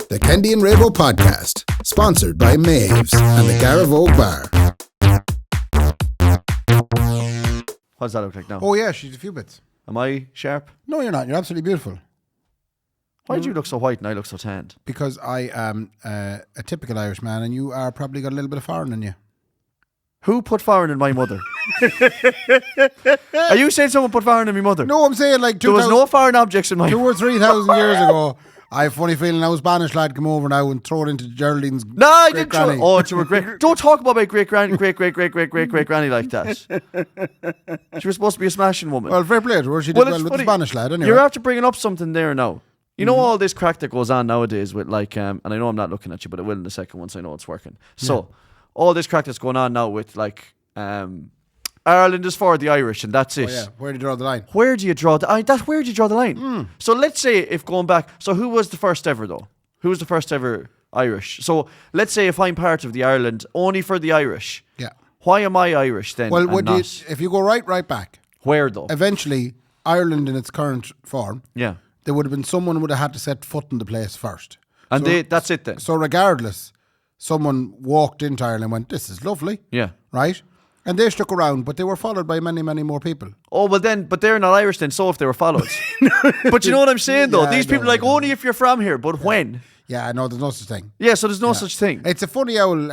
The Kendy and Raybo podcast, sponsored by Maeve's and the Garavogue Bar. What does that look like now? Oh yeah, she's a few bits. Am I sharp? No, you're not. You're absolutely beautiful. Why do you look so white and I look so tanned? Because I am a typical Irish man, and you are probably got a little bit of foreign in you. Who put foreign in my mother? Are you saying someone put foreign in my mother? No, I'm saying like there was no foreign objects in my 2,000 or 3,000 years ago. I have a funny feeling now a Spanish lad come over now and throw it into Geraldine's No, I didn't granny. Oh, you were great. Don't talk about my great granny like that. She was supposed to be a smashing woman. Well, fair play to her. She did well with the Spanish lad anyway. You're after bringing up something there now. You know all this crack that goes on nowadays with like, and I know I'm not looking at you, but I will in a second once I know it's working. So, all this crack that's going on now with like, Ireland is for the Irish and that's it. Oh yeah, where do you draw the line? Where do you draw the line? So let's say if going back, so who was the first ever though? Who was the first ever Irish? So let's say if I'm part of the Ireland only for the Irish. Yeah. Why am I Irish then? Well, if you go right back. Where though? Eventually, Ireland in its current form. Yeah. There would have been someone would have had to set foot in the place first. And that's it then. So regardless, someone walked into Ireland and went, this is lovely. Yeah. Right? And they stuck around, but they were followed by many, many more people. Oh, well then, but they're not Irish then, so if they were followed. But you know what I'm saying though? Yeah, These people are like, only if you're from here, but when? Yeah, no, there's no such thing. Yeah, so there's no such thing. It's a funny old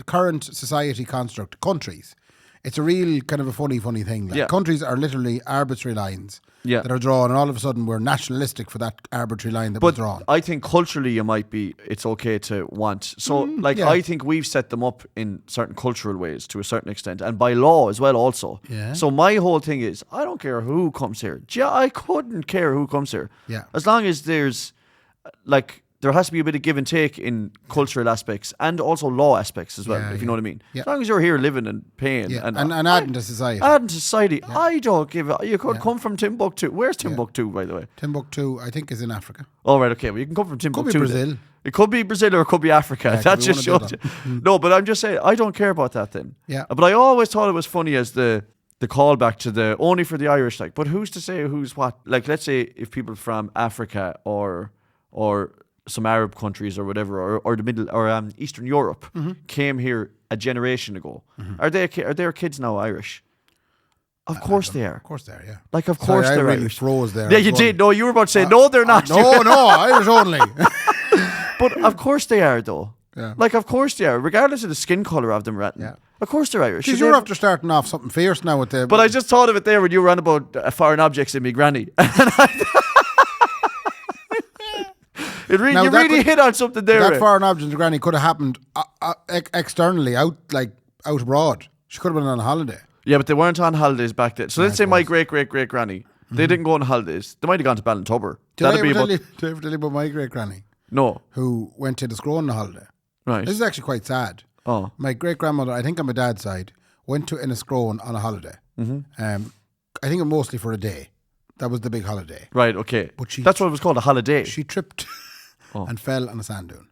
current society construct. Countries. It's a real kind of a funny thing. Like, countries are literally arbitrary lines that are drawn, and all of a sudden we're nationalistic for that arbitrary line that was drawn. But I think culturally it's okay to want. So, I think we've set them up in certain cultural ways to a certain extent, and by law as well also. Yeah. So my whole thing is, I don't care who comes here. I couldn't care who comes here. Yeah. As long as there's, there has to be a bit of give and take in cultural aspects and also law aspects as well, if you know what I mean. Yeah. As long as you're here living and paying. Yeah. And adding to society. Yeah. I don't give a... You could come from Timbuktu. Where's Timbuktu, by the way? Timbuktu, I think, is in Africa. Oh, right, okay. Well, you can come from Timbuktu. Could be Brazil. It could be Brazil or it could be Africa. Yeah, that just shows you. No, but I'm just saying, I don't care about that then. Yeah. But I always thought it was funny as the callback to the only for the Irish, like, but who's to say who's what? Like, let's say if people from Africa or some Arab countries or whatever, or the Middle or Eastern Europe came here a generation ago. Are their kids now Irish? Of course they are. Of course they are, yeah. Like, of course they're I really Irish. froze there. Yeah, you did. No, you were about to say, no, they're not. No, Irish only. But of course they are, though. Yeah. Like, of course they are, regardless of the skin colour of them, Ratton. Yeah. Of course they're Irish. You're after starting off something fierce now with the... But I just thought of it there when you were on about foreign objects in me granny. You really hit on something there. That foreign object in granny could have happened externally, out abroad. She could have been on holiday. Yeah, but they weren't on holidays back then. So let's say my great-great-great-granny, they didn't go on holidays. They might have gone to Ballintubber. Did I ever tell you about my great-granny? No. Who went to the Scrone on a holiday. Right. This is actually quite sad. Oh. My great-grandmother, I think on my dad's side, went to Enniscrone on a holiday. I think mostly for a day. That was the big holiday. Right, okay. But that's what it was called, a holiday. She tripped and fell on a sand dune.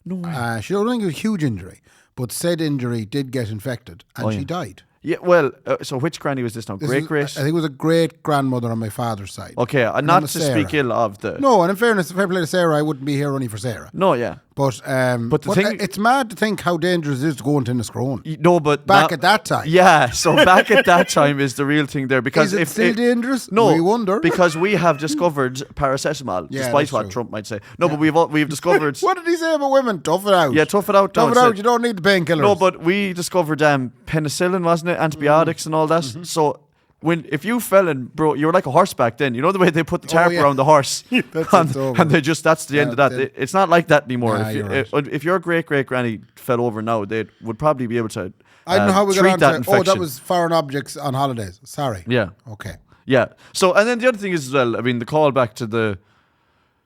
No way. She don't think it was a huge injury, but said injury did get infected and she died. Yeah, well, so which granny was this now? I think it was a great-grandmother on my father's side. Okay, and not to speak ill of the... No, and in fairness, if I play to Sarah, I wouldn't be here only for Sarah. No, yeah. But the thing... It's mad to think how dangerous it is to go into Enniscrone. No, but... Back at that time. Yeah, so back at that time is the real thing there. Because is it still dangerous? No, we wonder. Because we have discovered paracetamol, despite what Trump might say. No, but we've discovered... What did he say about women? Tough it out. Yeah, tough it out. Tough it out, you don't need the painkillers. No, but we discovered penicillin, wasn't it? Antibiotics and all that. So... If you fell and you were like a horse back then. You know the way they put the tarp around the horse, and that's the end of that. It's not like that anymore. If your great granny fell over now, they would probably be able to. I don't know how we got on to. Oh, that was foreign objects on holidays. Sorry. Yeah. Okay. Yeah. So and then the other thing is as well. I mean, the call back to the.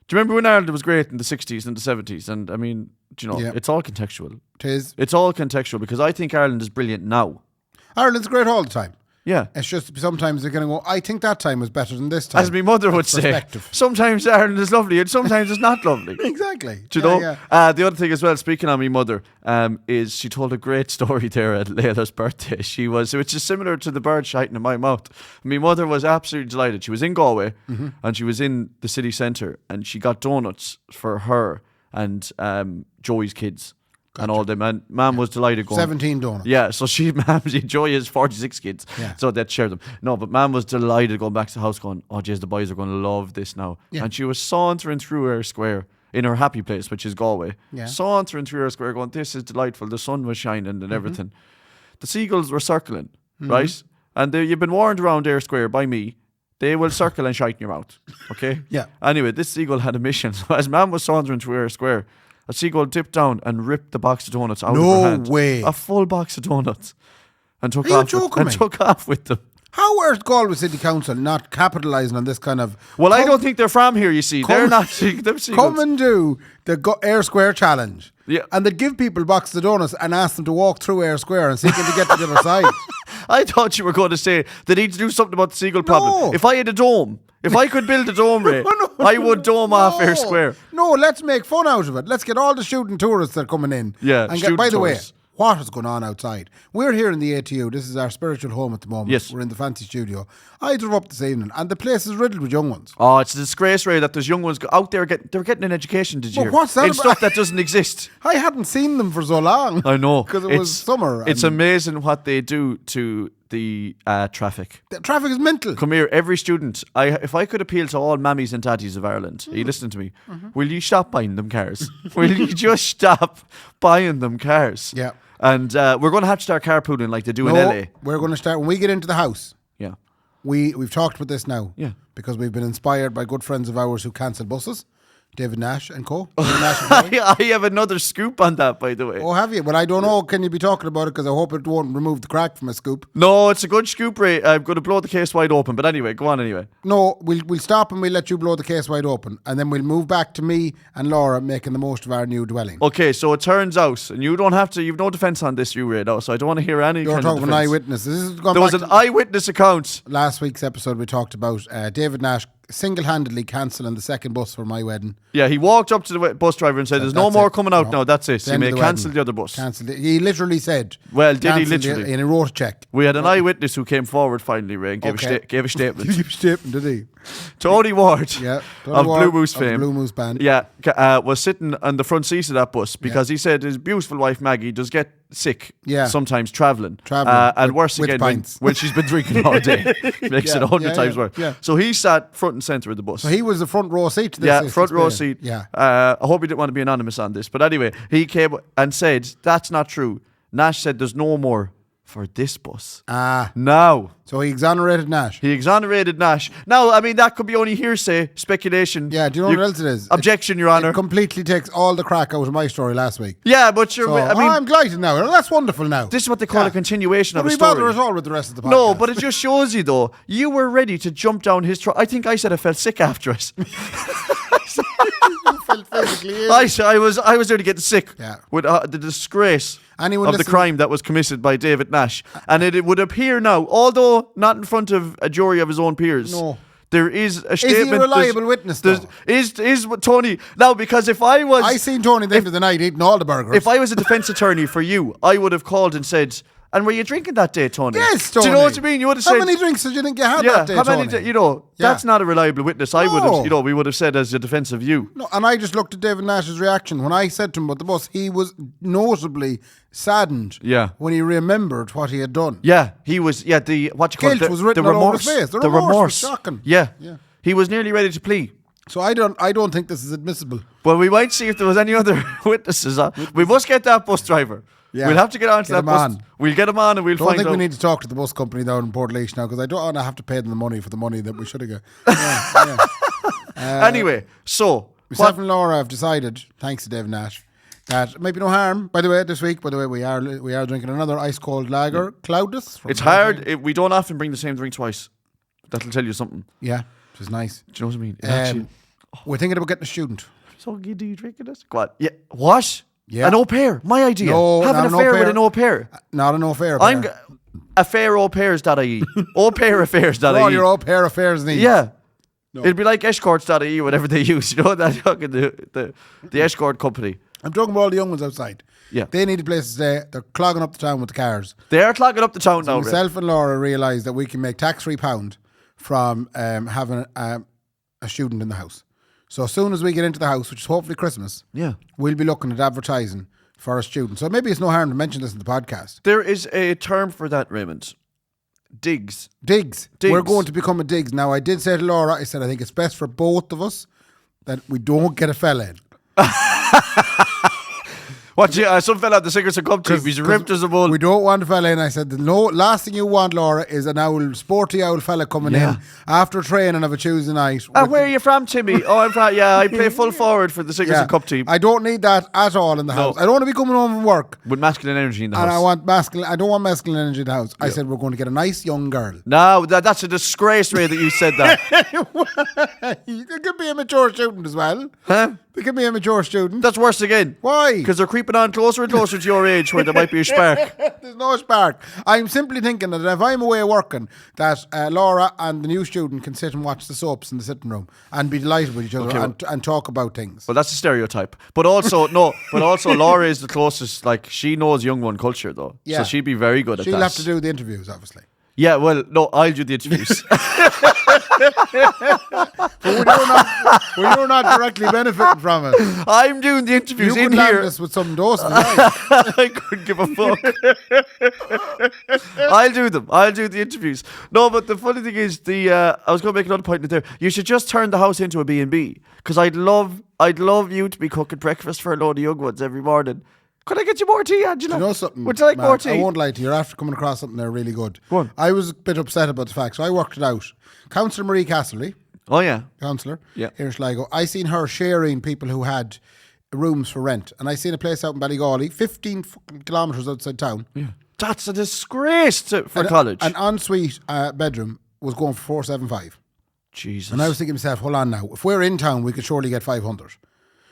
Do you remember when Ireland was great in the 60s and the 70s? And I mean, it's all contextual. It is. It's all contextual because I think Ireland is brilliant now. Ireland's great all the time. Yeah. It's just sometimes they're going to go, I think that time was better than this time. As my mother would say, sometimes Ireland is lovely and sometimes it's not lovely. Exactly. Do you know? Yeah. The other thing as well, speaking of my mother, is she told a great story there at Layla's birthday. Which is similar to the bird shiting in my mouth. My mother was absolutely delighted. She was in Galway and she was in the city centre and she got donuts for her and Joey's kids. Gotcha. And all them. And Mum was delighted going. 17 donuts. Yeah, so Joey has 46 kids. Yeah. So they'd share them. No, but Mum was delighted going back to the house going, oh, jeez, the boys are going to love this now. Yeah. And she was sauntering through Eyre Square in her happy place, which is Galway. Yeah. Sauntering through Eyre Square going, this is delightful. The sun was shining and everything. The seagulls were circling, right? And you've been warned around Eyre Square by me. They will circle and shite in your mouth. Okay? Yeah. Anyway, this seagull had a mission. So as Mum was sauntering through Eyre Square, a seagull dipped down and ripped the box of donuts out of her hand. No way. A full box of donuts. And took off with them. How are Galway City Council not capitalising on this kind of... Well, I don't think they're from here, you see. They're not... Seagulls. Come and do the Eyre Square challenge. Yeah. And they'd give people boxes of donuts and ask them to walk through Eyre Square and see them to get to the other side. I thought you were going to say they need to do something about the seagull problem. If I had a dome... If I could build a dome, Ray, I would dome off Eyre Square. No, let's make fun out of it. Let's get all the student tourists that are coming in. Yeah, and by the way, what is going on outside? We're here in the ATU. This is our spiritual home at the moment. Yes. We're in the fancy studio. I drove up this evening and the place is riddled with young ones. Oh, it's a disgrace, Ray, that there's young ones out there they're getting an education, did you hear? What's that in stuff that doesn't exist. I hadn't seen them for so long. I know. Because it was summer. It's amazing what they do to the traffic. The traffic is mental. Come here, every student. If I could appeal to all mammies and daddies of Ireland, are you listening to me? Will you stop buying them cars? Will you just stop buying them cars? Yeah. And we're going to have to start carpooling like they do in LA. We're going to start when we get into the house. Yeah. We've talked about this now. Yeah. Because we've been inspired by good friends of ours who cancel buses. David Nash and co. I have another scoop on that, by the way. Oh, have you? Well, I don't know. Can you be talking about it? Because I hope it won't remove the crack from a scoop. No, it's a good scoop, Ray. I'm going to blow the case wide open. But anyway, go on anyway. No, we'll stop and we'll let you blow the case wide open. And then we'll move back to me and Laura making the most of our new dwelling. Okay, so it turns out, and you don't have to, you've no defence on this, you, Ray, no, so I don't want to hear any You're kind of talking defence. an eyewitness. There was an eyewitness account. Last week's episode we talked about David Nash single-handedly cancelling the second bus for my wedding. Yeah, he walked up to the bus driver and said, there's no more coming out now, that's it. So you may cancel the other bus. Cancelled it. He literally said. Well, did he literally? And he wrote a cheque. We had an eyewitness who came forward finally, Ray, and gave a statement. Gave a statement, did he? Tony Ward, Tony of Ward, Blue Moose fame, Blue Moose band. Yeah, was sitting on the front seat of that bus because he said his beautiful wife Maggie does get sick sometimes travelling. And worse again when she's been drinking all day. Makes it 100 times worse. Yeah. So he sat front and centre of the bus. So he was the front row seat to this. Yeah, front row seat. Yeah. I hope he didn't want to be anonymous on this. But anyway, he came and said, that's not true. Nash said there's no more for this bus. Now. So he exonerated Nash. Now, I mean, that could be only hearsay, speculation. Yeah, do you know what else it is? Objection, Your Honour. It completely takes all the crack out of my story last week. Yeah, but I'm delighted now. That's wonderful now. This is what they call a continuation of a story. We bother at all with the rest of the podcast. No, but it just shows you, though, you were ready to jump down his throat. I think I said I felt sick after it. You felt physically ill. I was there to get sick with the disgrace of the crime that was committed by David Nash. And it would appear now, although not in front of a jury of his own peers. No. There is a statement. Is he a reliable witness, though? Is Tony... Now, because if I was... I seen Tony at the end of the night eating all the burgers. If I was a defence attorney for you, I would have called and said... And were you drinking that day, Tony? Yes, Tony. Do you know what I mean? You would have said... How many drinks did you think you had that day, Tony? That's not a reliable witness. I would have, we would have said as a defence of you. No, and I just looked at David Nash's reaction. When I said to him about the bus, he was notably saddened when he remembered what he had done. Yeah, he was, Guilt was written all over his face. The remorse was shocking. Yeah. He was nearly ready to plea. So I don't think this is admissible. Well, we might see if there was any other witnesses. We must get that bus driver. Yeah. We'll have to get onto that bus. We'll get him on and we'll find out. I don't think we need to talk to the bus company down in Portlaoise now because I don't want to have to pay them the money for the money that we should have got. Anyway, so myself and Laura have decided, thanks to David Nash, that it might be no harm. By the way, this week, we are drinking another ice cold lager, Cloudus. It's hard. We don't often bring the same drink twice. That'll tell you something. Yeah, which is nice. Do you know what I mean? We're thinking about getting a student. So giddy drinking this? Go on. Yeah. What? Yeah. An au pair. My idea. No, have an affair with an au pair. Not an au pair. I'm affairauPairs.ie. Aupairs.ie. For all your au pair affairs needs. Yeah. No. It'd be like escorts.ie, whatever they use. You know that fucking the escort company. I'm talking about all the young ones outside. Yeah. They need a place to stay. They're clogging up the town with the cars. They are clogging up the town now. Myself and Laura realised that we can make tax-free £1 from having a student in the house. So as soon as we get into the house, which is hopefully Christmas, we'll be looking at advertising for our students. So maybe it's no harm to mention this in the podcast. There is a term for that, Raymond. Digs. We're going to become a digs. Now, I did say to Laura, I said, I think it's best for both of us that we don't get a fella in. What? Some fella at the Cigarettes and Cup team, he's ripped as a bull. We don't want a fella in. I said, the last thing you want, Laura, is an owl, sporty owl fella coming in after training of a Tuesday night. Where are you from, Timmy? Oh, I'm from, I play full forward for the Cigarettes and Cup team. I don't need that at all in the house. I don't want to be coming home from work with masculine energy in the house. And I don't want masculine energy in the house. I said, we're going to get a nice young girl. No, that's a disgrace, Ray, that you said that. It could be a mature student as well. Huh? It could be a mature student. That's worse again. Why? Because they're creeping on closer and closer to your age where there might be a spark. There's no spark. I'm simply thinking that if I'm away working, that Laura and the new student can sit and watch the soaps in the sitting room and be delighted with each other and talk about things. Well, that's a stereotype. But also, Laura is the closest, like, she knows young one culture, though. Yeah. So she'd be very good at that. She'll have to do the interviews, obviously. Yeah, well, no, I'll do the interviews. But we're not directly benefiting from it. I'm doing the interviews you in could here. Land us with some doses. I couldn't give a fuck. I'll do them. I'll do the interviews. No, but the funny thing is, I was going to make another point in there. You should just turn the house into a B&B, because I'd love you to be cooking breakfast for a load of young ones every morning. Could I get you more tea, Angela? You know something? Would you like more tea? I won't lie to you. You're after coming across something there really good. Go on. I was a bit upset about the fact, so I worked it out. Councillor Marie Castley. Oh, yeah. Councillor. Yeah. Here in Sligo. I seen her sharing people who had rooms for rent. And I seen a place out in Ballygawley, 15 fucking kilometres outside town. Yeah. That's a disgrace for college. An ensuite bedroom was going for 475. Jesus. And I was thinking to myself, hold on now. If we're in town, we could surely get 500.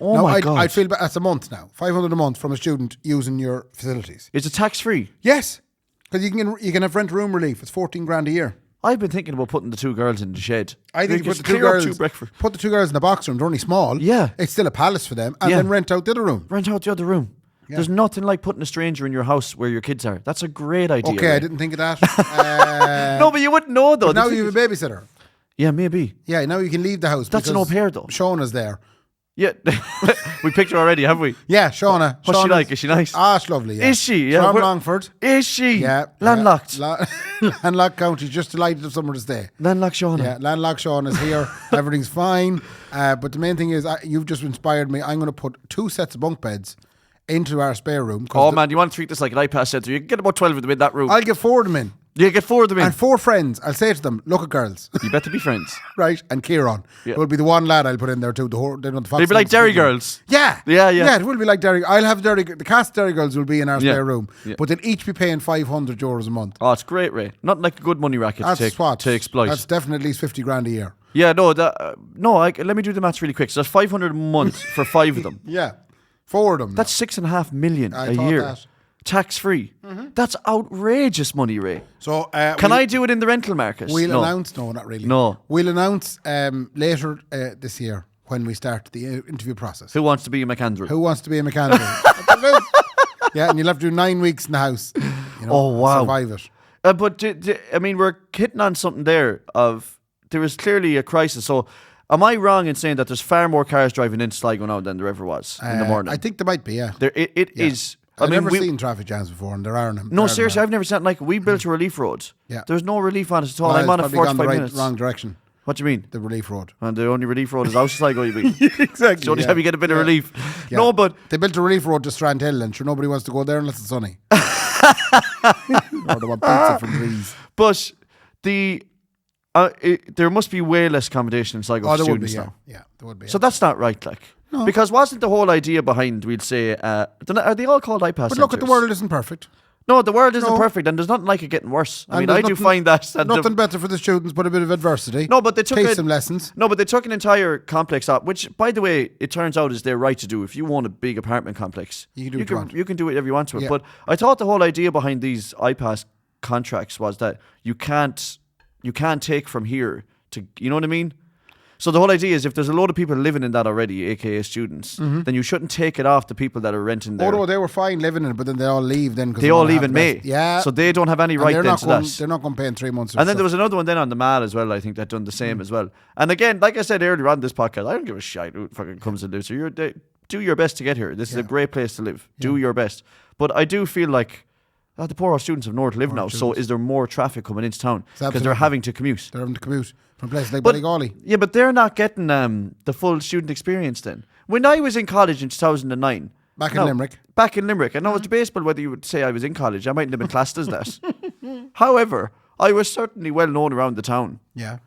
Oh now, my God. I feel that's a month now. 500 a month from a student using your facilities. Is it tax free? Yes. Because you can have rent room relief. It's 14 grand a year. I've been thinking about putting the two girls in the shed. I think put the two girls in the box room. They're only small. Yeah. It's still a palace for them. And then rent out the other room. Rent out the other room. Yeah. There's nothing like putting a stranger in your house where your kids are. That's a great idea. Okay, I didn't think of that. No, but you wouldn't know though. Now you have a babysitter. Yeah, maybe. Yeah, now you can leave the house. That's an au pair though. Shauna's there. Yeah, we picked her already, have we? Yeah, Shauna. What's she like? Is she nice? Ah, she's lovely. Yeah. Is she? Yeah. From Longford. Is she? Yeah. Landlocked. Landlocked County. Just delighted of somewhere to stay. Landlocked Shauna. Yeah, Landlocked Shauna is here. Everything's fine. But the main thing is, you've just inspired me. I'm going to put 2 sets of bunk beds into our spare room. Oh man, you want to treat this like an iPass centre? You can get about 12 of them in that room. I'll get 4 of them in. You get 4 of them in. And 4 friends. I'll say to them, look at girls. You better be friends. Right, and Kieran. Yeah. It will be the one lad I'll put in there too. They'll be like Derry girls. Yeah. Yeah. Yeah, it will be like Derry. I'll have Derry. The cast Derry girls will be in our spare room. Yeah. But they'll each be paying €500 a month. Oh, it's great, Ray. Not like a good money racket to exploit. That's definitely at least 50 grand a year. Yeah, let me do the maths really quick. So that's 500 a month for 5 of them. Yeah. 4 of them. That's 6.5 million a year. That. Tax free. Mm-hmm. That's outrageous money, Ray. So can I do it in the rental market? We'll announce. No, not really. No. We'll announce later this year when we start the interview process. Who wants to be a McAndrew? Yeah, and you'll have to do 9 weeks in the house. Oh wow! Survive it. But I mean, we're hitting on something there. There is clearly a crisis. So, am I wrong in saying that there's far more cars driving into Sligo now than there ever was in the morning? I think there might be. Yeah, it is. I've never seen traffic jams before, and there are them. No, seriously, I've never seen. Like, we built a relief road. Yeah, there's no relief on it at all. I'm on it 45 minutes. Wrong direction. What do you mean? The relief road. And the only relief road is out of Sligo, you mean? Exactly. The only time you get a bit of relief. Yeah. No, but they built a relief road to Strand Hill, and sure nobody wants to go there unless it's sunny. Or they want pizza from trees. But there must be way less accommodation in Sligo for students now. Yeah, there would be. So that's not right, like. No. Because wasn't the whole idea behind, we'd say, are they all called iPass centres? But look, the world isn't perfect. No, the world isn't perfect, and there's nothing like it getting worse. I mean, I do find that. Nothing better for the students but a bit of adversity. No, but they took some lessons. No, but they took an entire complex up, which, by the way, it turns out is their right to do. If you want a big apartment complex, you can do whatever you want to it. Yeah. But I thought the whole idea behind these iPass contracts was that you can't take from here to, you know what I mean? So the whole idea is if there's a load of people living in that already, aka students, then you shouldn't take it off the people that are renting there. Oh no, they were fine living in it, but then they all leave then. They all leave in May. Yeah. So they don't have any right then to that. They're not going to pay in 3 months. And then there was another one then on the Mall as well, I think, that done the same as well. And again, like I said earlier on this podcast, I don't give a shit who fucking comes and lives here. Do your best to get here. This is a great place to live. Do your best. But I do feel like the poor old students have nowhere to live now. So is there more traffic coming into town? Because they're having to commute. They're having to commute from places like Ballygawley. Yeah, but they're not getting the full student experience then. When I was in college in 2009... Back in Limerick. I know it's debatable whether you would say I was in college. I mightn't have been classed as that. However, I was certainly well known around the town. Yeah.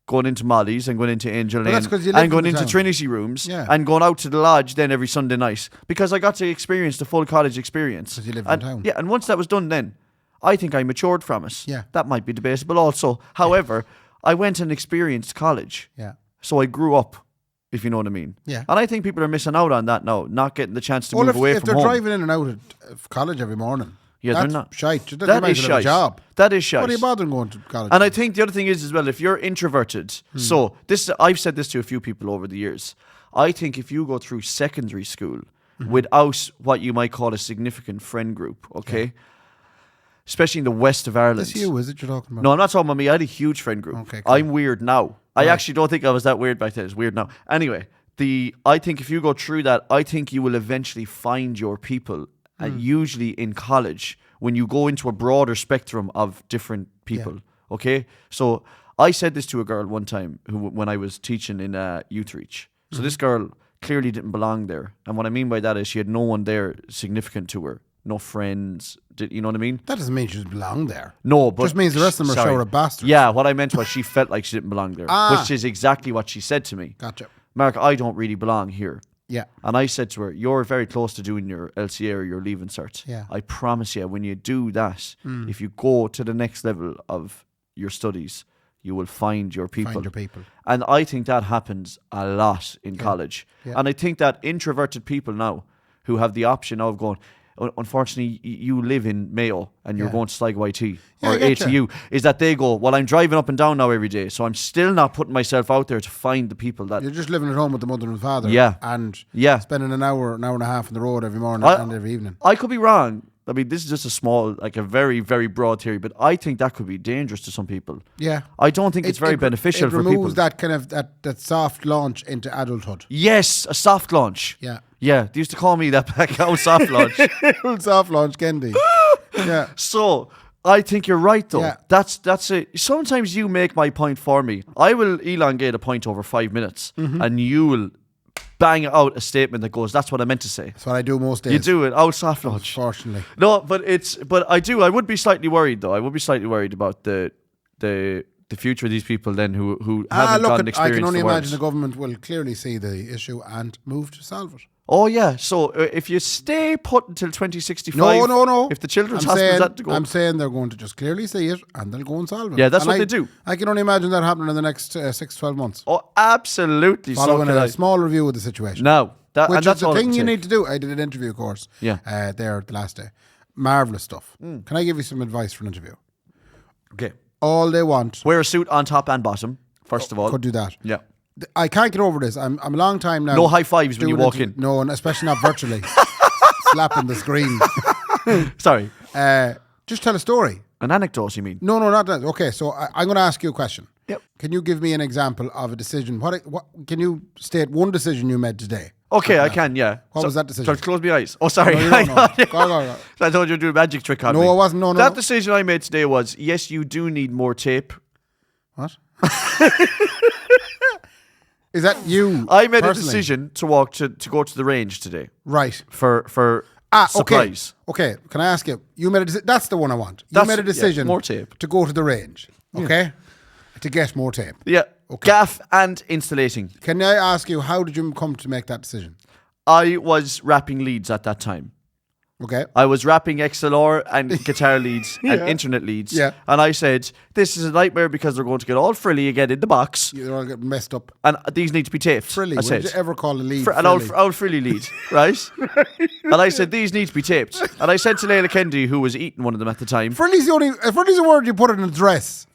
Going into Molly's and going into Angel Lane and going into town. Trinity rooms and going out to the lodge then every Sunday night because I got to experience the full college experience. Because you lived in town. Yeah, and once that was done then, I think I matured from it. Yeah. That might be debatable also. However, I went and experienced college. Yeah. So I grew up, if you know what I mean. Yeah. And I think people are missing out on that now, not getting the chance to move away from home. If they're driving in and out of college every morning. Yeah, that's they're not. Shite. That is shite. Job. That is shite. What are you bothering going to college? And I think the other thing is as well, if you're introverted, so this I've said this to a few people over the years. I think if you go through secondary school without what you might call a significant friend group, okay, especially in the west of Ireland. That's you, is it you're talking about? No, I'm not talking about me. I had a huge friend group. Okay, cool. I'm weird now. I actually don't think I was that weird back then. It's weird now. Anyway, I think if you go through that, I think you will eventually find your people. And usually in college, when you go into a broader spectrum of different people, okay? So I said this to a girl one time when I was teaching in Youth Reach. So this girl clearly didn't belong there. And what I mean by that is she had no one there significant to her. No friends. You know what I mean? That doesn't mean she doesn't belong there. No, but... just means the rest of them are shower of bastards. Yeah, what I meant was she felt like she didn't belong there. Which is exactly what she said to me. Gotcha. Mark, I don't really belong here. Yeah. And I said to her, you're very close to doing your LCA or your Leaving Cert. Yeah. I promise you, when you do that, if you go to the next level of your studies, you will find your people. Find your people. And I think that happens a lot in college. Yeah. And I think that introverted people now who have the option of going, unfortunately, you live in Mayo and you're going to Sligo IT or ATU, is that they go, well, I'm driving up and down now every day, so I'm still not putting myself out there to find the people that... You're just living at home with the mother and father. Yeah. And spending an hour and a half on the road every morning and every evening. I could be wrong. I mean, this is just a small, like a very, very broad theory, but I think that could be dangerous to some people. Yeah. I don't think it's very beneficial for people. It removes that kind of, that soft launch into adulthood. Yes, a soft launch. Yeah. Yeah, they used to call me that back out, soft launch. Soft launch, Kendy. Yeah. So, I think you're right, though. Yeah. That's it. Sometimes you make my point for me. I will elongate a point over 5 minutes, and you will bang out a statement that goes, that's what I meant to say. That's what I do most days. You do it. Oh, soft launch. Unfortunately. No, but I would be slightly worried, though. I would be slightly worried about the future of these people then who haven't gotten experience. I can only imagine the government will clearly see the issue and move to solve it. Oh yeah, so if you stay put until 2065, no. If the children's hospitals had to go, I'm saying they're going to just clearly see it and they'll go and solve it. Yeah, that's what they do. I can only imagine that happening in the next 6-12 months. Oh, absolutely. Following a small review of the situation. No, which is the thing you need to do. I did an interview course. Yeah. There the last day. Marvelous stuff. Can I give you some advice for an interview? Okay. All they want. Wear a suit on top and bottom. First of all, could do that. Yeah. I can't get over this. I'm a long time now. No high fives when you walk in. No, and especially not virtually. Slapping the screen. Sorry. Just tell a story. An anecdote, you mean? No, not that. Okay, so I'm going to ask you a question. Yep. Can you give me an example of a decision? What can you state one decision you made today? Okay, I can, yeah. What was that decision? Sorry, close my eyes. Oh, sorry. No, go. I thought you were doing a magic trick on me. No, I wasn't. No. That decision I made today was, yes, you do need more tape. What? Is that you? I made personally? a decision to go to the range today. Right. For supplies. Okay. Can I ask you? You made that's the one I want. You made a decision more tape. to go to the range. Okay. To get more tape. Yeah. Okay. Gaff and installating. Can I ask you, how did you come to make that decision? I was wrapping leads at that time. Okay. I was wrapping XLR and guitar leads and internet leads. Yeah. And I said, this is a nightmare because they're going to get all frilly again in the box. They're all getting messed up. And these need to be taped. Frilly. I said, did you ever call a lead an old frilly lead, right? And I said, these need to be taped. And I said to Layla Kendy, who was eating one of them at the time. Frilly's a word you put in a dress.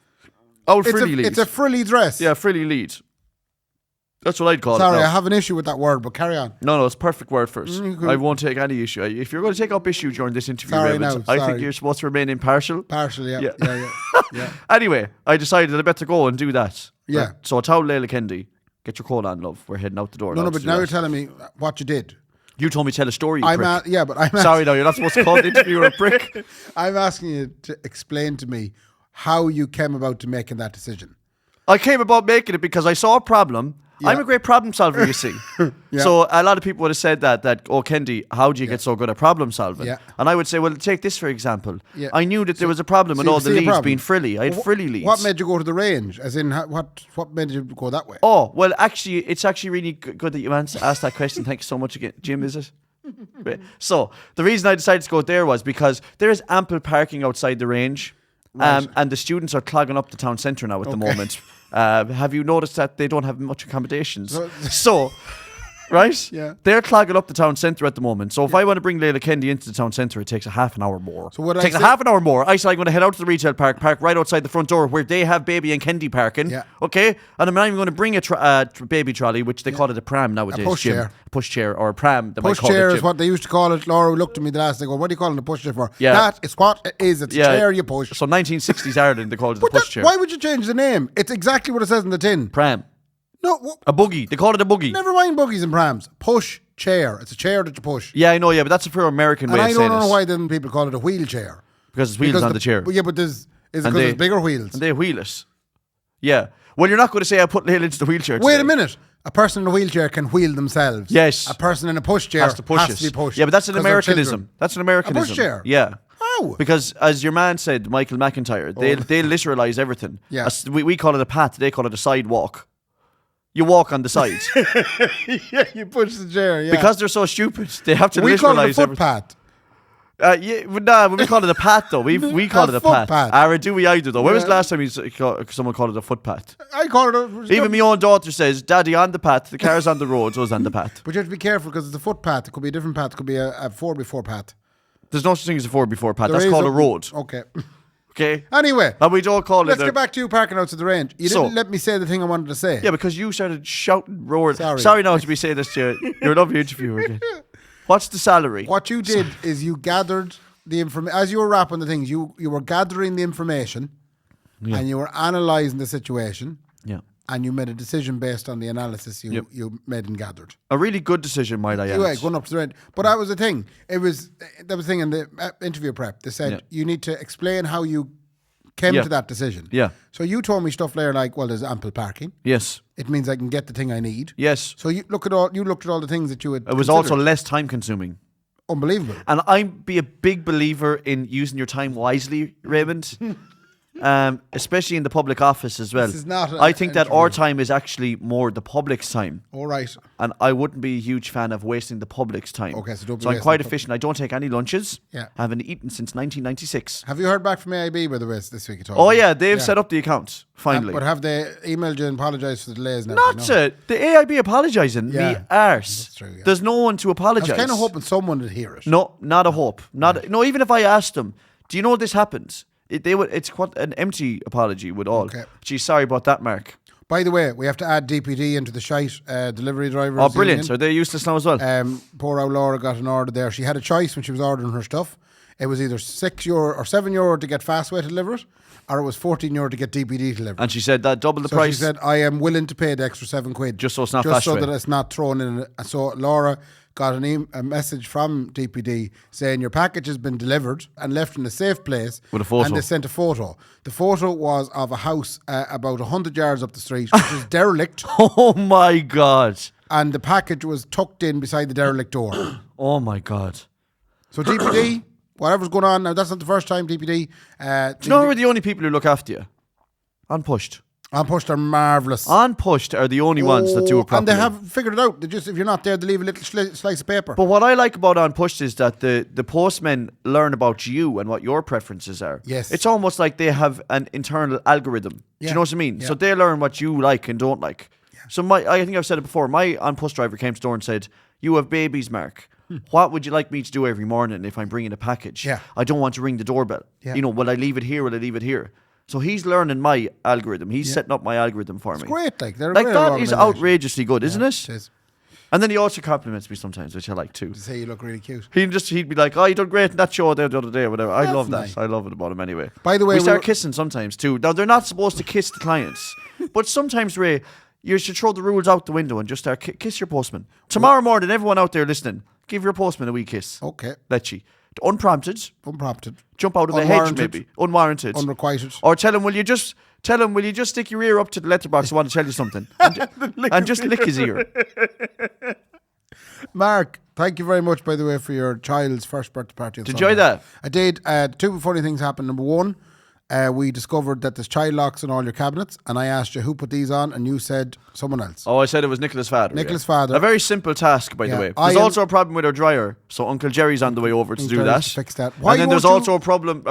Old frilly lead. It's a frilly dress. Yeah, frilly lead. That's what I'd call it. Sorry, now. I have an issue with that word, but carry on. No, it's a perfect word for it. I won't take any issue. If you're going to take up issue during this interview, I think you're supposed to remain impartial. Partial, yeah. Yeah. Anyway, I decided that I better go and do that. Yeah. Right? So I told Layla Kendy, get your coat on, love. We're heading out the door. No, but now you're telling me what you did. You told me to tell a story, you prick. Sorry, no, you're not supposed to call the interviewer a prick. I'm asking you to explain to me how you came about to making that decision. I came about making it because I saw a problem. Yeah. I'm a great problem solver, you see. Yeah. So a lot of people would have said that oh, Kendy, how do you get so good at problem solving? Yeah. And I would say, well, take this for example. Yeah. I knew that there was a problem with all the leads being frilly. I had frilly leads. What made you go to the range? As in, what made you go that way? Oh, well, actually, it's actually really good that you asked that question. Thank you so much again. Jim, is it? So the reason I decided to go there was because there is ample parking outside the range. Right. And the students are clogging up the town centre now at the moment. Have you noticed that they don't have much accommodations? So, right? Yeah. They're clogging up the town centre at the moment. So if I want to bring Layla Kendy into the town centre, it takes a half an hour more. So it takes a half an hour more. I said I'm going to head out to the retail park right outside the front door where they have baby and Kendy parking. Yeah. Okay? And I'm not even going to bring a baby trolley, which they call it a pram nowadays. A push chair or a pram. Push chair is what they used to call it. Laura looked at me the last day. Go, what are you calling a push chair for? Yeah. That is what it is. It's a chair you push. So 1960s Ireland, they called it the push chair. Why would you change the name? It's exactly what it says in the tin. Pram. No. A buggy. They call it a buggy. Never mind buggies and prams. Push chair. It's a chair that you push. Yeah, I know, but that's a pure American way of saying it. And I don't know why then people call it a wheelchair. Because it's wheels on the chair. Yeah, but is it because there's bigger wheels? And they wheel it. Yeah. Well, you're not going to say I put Layla into the wheelchair today. Wait a minute. A person in a wheelchair can wheel themselves. Yes. A person in a pushchair has to be pushed. Yeah, but that's an Americanism. That's an Americanism. A pushchair? Yeah. How? Because as your man said, Michael McIntyre, they literalise everything. Yeah. We call it a path, they call it a sidewalk. You walk on the side. Yeah, you push the chair, yeah. Because they're so stupid, they have to literalise everything. We call it a footpath. We call it a path though. We call it a path. I do though. When was the last time someone called it a footpath? I call it Even my own daughter says, Daddy, on the path. The car's on the road, so it's on the path. But you have to be careful because it's a footpath. It could be a different path. It could be a 4x4 path. There's no such thing as a 4x4 path. That's called a road. Okay. Okay. Anyway. And we don't call it. Let's get back to you parking outside the range. You didn't let me say the thing I wanted to say. Yeah, because you started shouting, roaring. Sorry now to be saying this to you. You're a lovely interviewer again. What's the salary? What you did is you gathered the information. As you were wrapping the things, you were gathering the information and you were analysing the situation. Yeah. And you made a decision based on the analysis you made and gathered. A really good decision, might I add. Yeah, going up to the range. But that was the thing. That was the thing in the interview prep. They said you need to explain how you came to that decision. Yeah. So you told me stuff there like, well, there's ample parking. Yes. It means I can get the thing I need. Yes. So you looked at all the things that you had. It was also less time consuming. Unbelievable. And I'd be a big believer in using your time wisely, Raymond. Especially in the public office as well. This is not I think that our time is actually more the public's time. All right. And I wouldn't be a huge fan of wasting the public's time. Okay, so I'm quite efficient. I don't take any lunches. Yeah. I haven't eaten since 1996. Have you heard back from AIB, by the way, this week at all? Oh, yeah. They've set up the account, finally. But have they emailed you and apologised for the delays and everything? Not it. The AIB apologising. Me arse. That's true, yeah. There's no one to apologise. I was kind of hoping someone would hear it. No, not a hope. No, even if I asked them, do you know this happens? It's quite an empty apology with all. Okay. Geez, sorry about that, Mark. By the way, we have to add DPD into the shite delivery drivers. Oh, brilliant. Are they useless now as well? Poor old Laura got an order there. She had a choice when she was ordering her stuff. It was either €6 or €7 to get Fastway to deliver it, or it was €14 to get DPD delivered. And she said that double the price. She said, I am willing to pay the extra £7. Just so it's not Just so that it's not thrown in. So Laura got a message from DPD saying your package has been delivered and left in a safe place. With a photo. And they sent a photo. The photo was of a house about 100 yards up the street, which is derelict. Oh my God. And the package was tucked in beside the derelict door. Oh my God. So DPD, whatever's going on, now that's not the first time DPD. Do you know who are the only people who look after you? Unpushed. Unpushed are marvellous. Unpushed are the only ones that do it properly. And they have figured it out. They just, if you're not there, they leave a little slice of paper. But what I like about Unpushed is that the postmen learn about you and what your preferences are. Yes. It's almost like they have an internal algorithm. Do you know what I mean? Yeah. So they learn what you like and don't like. Yeah. So I think I've said it before. My Unpushed driver came to the door and said, you have babies, Mark. What would you like me to do every morning if I'm bringing a package? Yeah. I don't want to ring the doorbell. Yeah. Will I leave it here? Will I leave it here? So he's learning my algorithm. He's setting up my algorithm for me. It's great. They're a like great that is organisation. outrageously good, isn't it? It is. And then he also compliments me sometimes, which I like too. To say you look really cute. He'd be like, "Oh, you done great in that show there the other day," or whatever. I love that. nice. I love it about him anyway. By the way, we start kissing sometimes too. Now they're not supposed to kiss the clients, but sometimes, Ray, you should throw the rules out the window and just start kiss your postman. Tomorrow morning, everyone out there listening, give your postman a wee kiss. Okay. Let you. Unprompted. Jump out of the hedge, maybe. Unwarranted. Unrequited. Or tell him, will you just stick your ear up to the letterbox? I want to tell you something, and just lick his ear. Mark, thank you very much, by the way, for your child's first birthday party. Did you enjoy that? I did. Two funny things happened. Number one, we discovered that there's child locks in all your cabinets, and I asked you who put these on, and you said someone else. Oh, I said it was Nicola's father. Nicola's father. A very simple task, by the way. There's also a problem with our dryer, so Uncle Jerry's on the way over to do that. To fix that. And then there's also a problem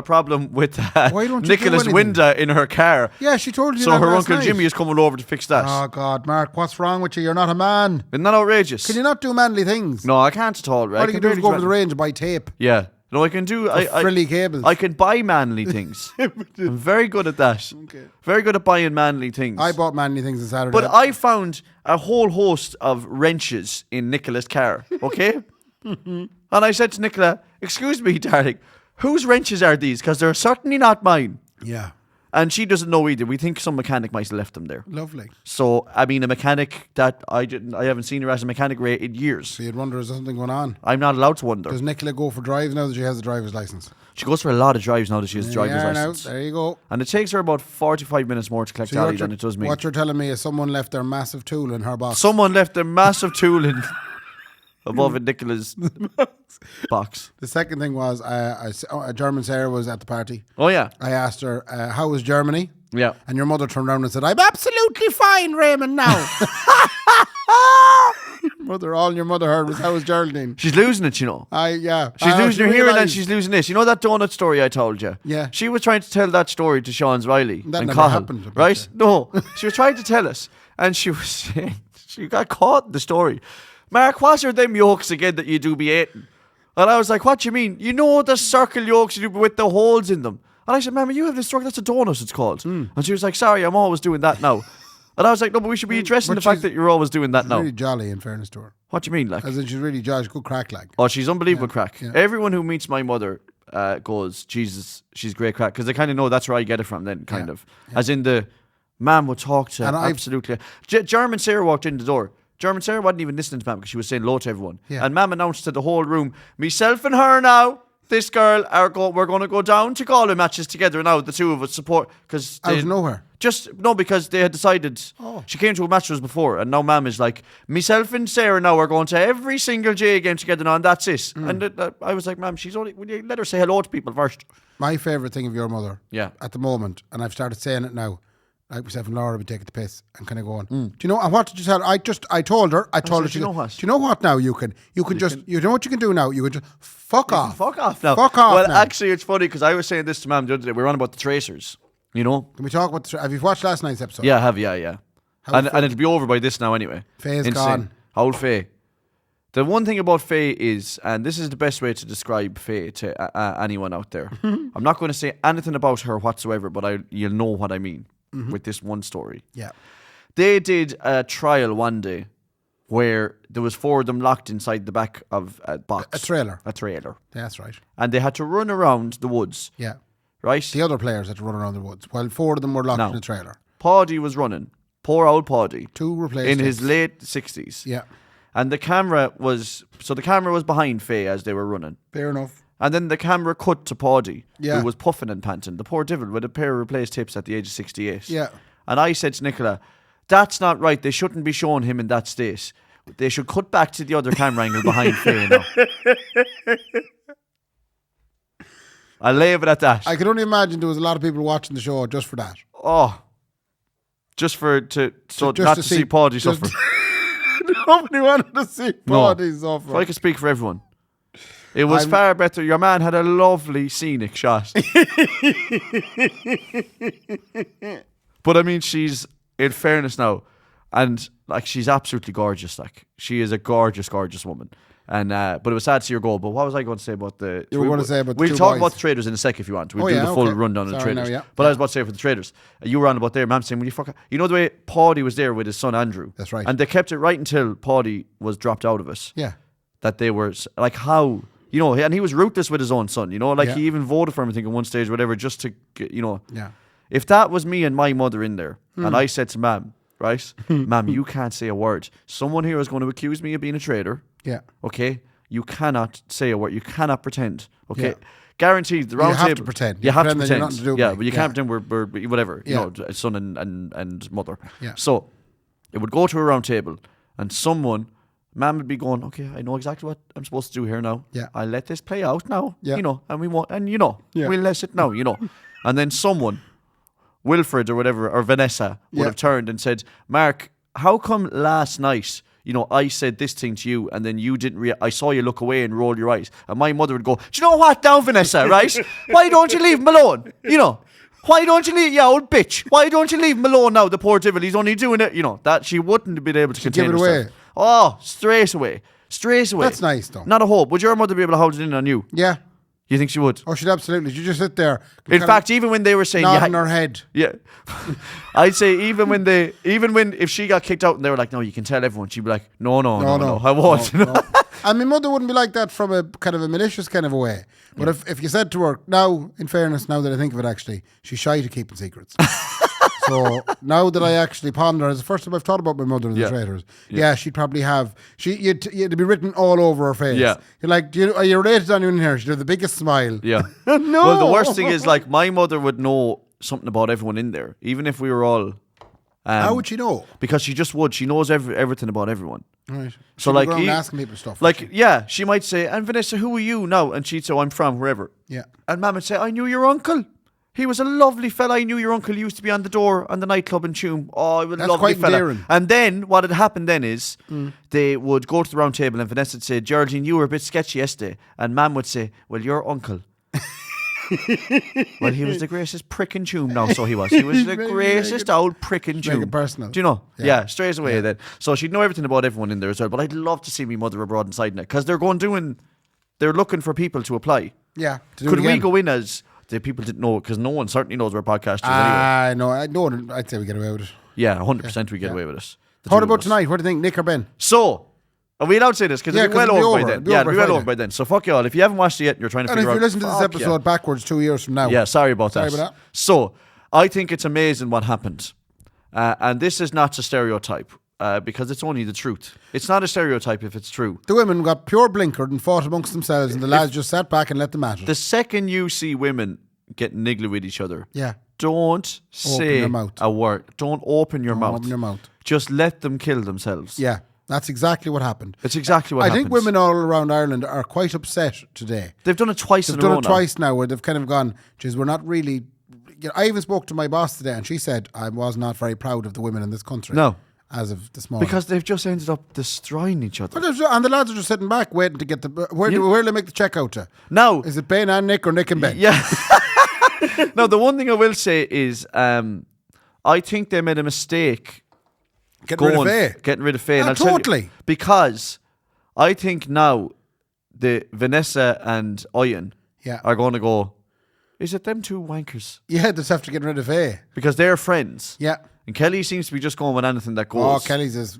with Nicola's window in her car. Yeah, she told you so that her last Uncle night. Jimmy is coming over to fix that. Oh, God, Mark, what's wrong with you? You're not a man. Isn't that outrageous? Can you not do manly things? No, I can't at all. All you can do is go over the range and buy tape. Yeah. No, I can do frilly cables. I can buy manly things. I'm very good at that. Okay. Very good at buying manly things. I bought manly things on Saturday. But I found a whole host of wrenches in Nicola's car, okay? And I said to Nicola, "Excuse me, darling, whose wrenches are these? Because they're certainly not mine." Yeah. And she doesn't know either. We think some mechanic might have left them there. Lovely. So, I mean, a mechanic that I haven't seen her as a mechanic, Ray, in years. So you'd wonder, is there something going on? I'm not allowed to wonder. Does Nicola go for drives now that she has a driver's license? She goes for a lot of drives now that she has a driver's license. There you go. And it takes her about 45 minutes more to collect Tally than it does me. What you're telling me is someone left their massive tool in her box. Someone left their massive tool in above in Nicola's box. The second thing was a German Sarah was at the party. Oh, yeah. I asked her, how was Germany? Yeah. And your mother turned around and said, "I'm absolutely fine, Raymond, now." All your mother heard was, "How was Geraldine?" She's losing it, you know. She's losing her hearing and she's losing this. You know that donut story I told you? Yeah. She was trying to tell that story to Sean's Riley. That and never Cahill, happened. right? No. She was trying to tell us. And she was saying, she got caught in the story. "Mark, what are them yolks again that you do be eating?" And I was like, "What do you mean? You know the circle yolks you do with the holes in them." And I said, "Mama, you have this drug, that's a donut, it's called." And she was like, "Sorry, I'm always doing that now." And I was like, "No, but we should be addressing the fact that you're always doing that now." Really jolly, in fairness to her. What do you mean, like? As in, she's really jolly, she's good crack, like. Oh, she's unbelievable crack. Yeah. Everyone who meets my mother goes, "Jesus, she's great crack," because they kind of know that's where I get it from. Then, kind of, as in the man would talk to absolutely. German Sarah walked in the door. German Sarah wasn't even listening to Mam because she was saying hello to everyone. Yeah. And Mam announced to the whole room, "Myself and her now. This girl we're going to go down to Galway matches together now. The two of us support because out of nowhere." Because they had decided. She came to a match with us before, and now Mam is like, "Myself and Sarah now are going to every single J game together now, and that's it." And I was like, "Mam, will you let her say hello to people first?" My favourite thing of your mother, at the moment, and I've started saying it now, like myself and Laura would take it to piss and kind of going, "Do you know? And what did you tell her?" I told her. Do you know what? Do you know what? Now you know what you can do now. You can just fuck off. Fuck off now. Fuck off. Well, now. actually, it's funny because I was saying this to Mam the other day. We were on about the traitors. You know? Can we talk about have you watched last night's episode? Yeah, I have, yeah. And it'll be over by this now anyway. Faye's gone. Old Faye. The one thing about Faye is, and this is the best way to describe Faye to anyone out there. I'm not going to say anything about her whatsoever, but you'll know what I mean with this one story. Yeah. They did a trial one day where there was 4 of them locked inside the back of a box. A trailer. That's right. And they had to run around the woods. Yeah. Right? The other players had to run around the woods, while 4 of them were locked in the trailer. Paddy was running. Poor old Paddy. 2 replaced in his late 60s. Yeah. And the camera was behind Faye as they were running. Fair enough. And then the camera cut to Paddy, who was puffing and panting. The poor devil with a pair of replaced hips at the age of 68. Yeah. And I said to Nicola, "That's not right. They shouldn't be showing him in that state. They should cut back to the other camera angle behind Faye now." I'll leave it at that. I can only imagine there was a lot of people watching the show just for that. Oh. Just to see Paddy suffer. Nobody wanted to see Paddy suffer. If I could speak for everyone. It was far better. Your man had a lovely scenic shot. But I mean, she's, in fairness now, and like she's absolutely gorgeous. Like she is a gorgeous, gorgeous woman. but it was sad to see her go. But what was I going to say about the? You were going to say about the we'll two talk boys. about the traitors in a sec if you want. We'll do the full rundown of the traitors. But I was about to say for the traitors, you were on about there, man, saying, "Will you fuck?" You know the way Paddy was there with his son Andrew. That's right. And they kept it right until Paddy was dropped out of it. Yeah. That they were like how. And he was ruthless with his own son, he even voted for him, I think, at one stage, whatever, just to, Yeah. If that was me and my mother in there, and I said to Ma'am, right, Ma'am, you can't say a word. Someone here is going to accuse me of being a traitor. Yeah. Okay? You cannot say a word. You cannot pretend. Okay? Yeah. Guaranteed, the round table. You have to pretend. You have to pretend. Nothing to do with yeah, me. but you can't pretend we're whatever, son and mother. Yeah. So, it would go to a round table, and someone... Ma'am would be going, okay, I know exactly what I'm supposed to do here now. Yeah. I'll let this play out now. Yeah. And we want, we'll let it now, And then someone, Wilfred or whatever, or Vanessa, would have turned and said, Mark, how come last night, I said this thing to you and then you didn't I saw you look away and roll your eyes. And my mother would go, do you know what now, Vanessa, right? Why don't you leave him alone? Why don't you leave, old bitch? Why don't you leave him alone now, the poor devil? He's only doing it, that she wouldn't have been able to contain give it herself. away. Oh, straight away. That's nice, though. Not a hope. Would your mother be able to hold it in on you? Yeah. You think she would? Oh, she'd absolutely. She'd just sit there. In fact, even when they were saying... nodding her head. Yeah. I'd say even when if she got kicked out and they were like, no, you can tell everyone, she'd be like, no, I won't. No. And my mother wouldn't be like that from a kind of a malicious kind of a way. But if you said to her, now, in fairness, now that I think of it actually, she's shy to keeping secrets. So now that I actually ponder, it's the first time I've thought about my mother and the traitors. Yeah, she'd probably have. It'd be written all over her face. Yeah. You're like, are you related to anyone here? She'd have the biggest smile. Yeah. No. Well, the worst thing is, like, my mother would know something about everyone in there, even if we were all. How would she know? Because she just would. She knows everything about everyone. Right. So she'd go around asking people stuff. Like, she might say, and Vanessa, who are you now? And she'd say, I'm from wherever. Yeah. And Mum would say, I knew your uncle. He was a lovely fella. I knew your uncle used to be on the door on the nightclub in Tuam. Oh, he was a lovely fella. Endearing. And then what had happened then is they would go to the round table and Vanessa would say, Geraldine, you were a bit sketchy yesterday. And Mum would say, well, your uncle. Well, he was the greatest prick in Tuam now, so he was. He was the greatest old prick in Tuam. Make it personal. Do you know? Yeah, straight away then. So she'd know everything about everyone in there as well. But I'd love to see me mother abroad inside now because they're looking for people to apply. Yeah. Could we go in as... The people didn't know because no one certainly knows we're podcasters anyway. No, I'd say we get away with it. Yeah, 100% we get away with it. What about tonight? What do you think, Nick or Ben? So, are we allowed to say this? Because it'll be well over by then. Yeah, it'll be well over by then. So fuck y'all. If you haven't watched it yet and you're trying to figure out... And if you listen to this episode backwards 2 years from now. Yeah, sorry about that. So, I think it's amazing what happened. And this is not a stereotype. Because it's only the truth. It's not a stereotype if it's true. The women got pure blinkered and fought amongst themselves and the lads just sat back and let them at it. The second you see women get niggly with each other, don't say a word. Don't open your mouth. Open your mouth. Just let them kill themselves. Yeah, that's exactly what happened. It's exactly what happened. I think women all around Ireland are quite upset today. They've done it twice in a row now. They've done it twice now where they've kind of gone, geez, we're not really... I even spoke to my boss today and she said, I was not very proud of the women in this country. No. As of this morning. Because they've just ended up destroying each other. And the lads are just sitting back waiting to get the... Where do they make the check out to? Now... Is it Ben and Nick or Nick and Ben? Yeah. No, the one thing I will say is I think they made a mistake Getting rid of Faye. Totally. Because I think now the Vanessa and Ian are going to go, is it them two wankers? Yeah, they just have to get rid of Faye. Because they're friends. Yeah. And Kelly seems to be just going with anything that goes. Oh, Kelly's is,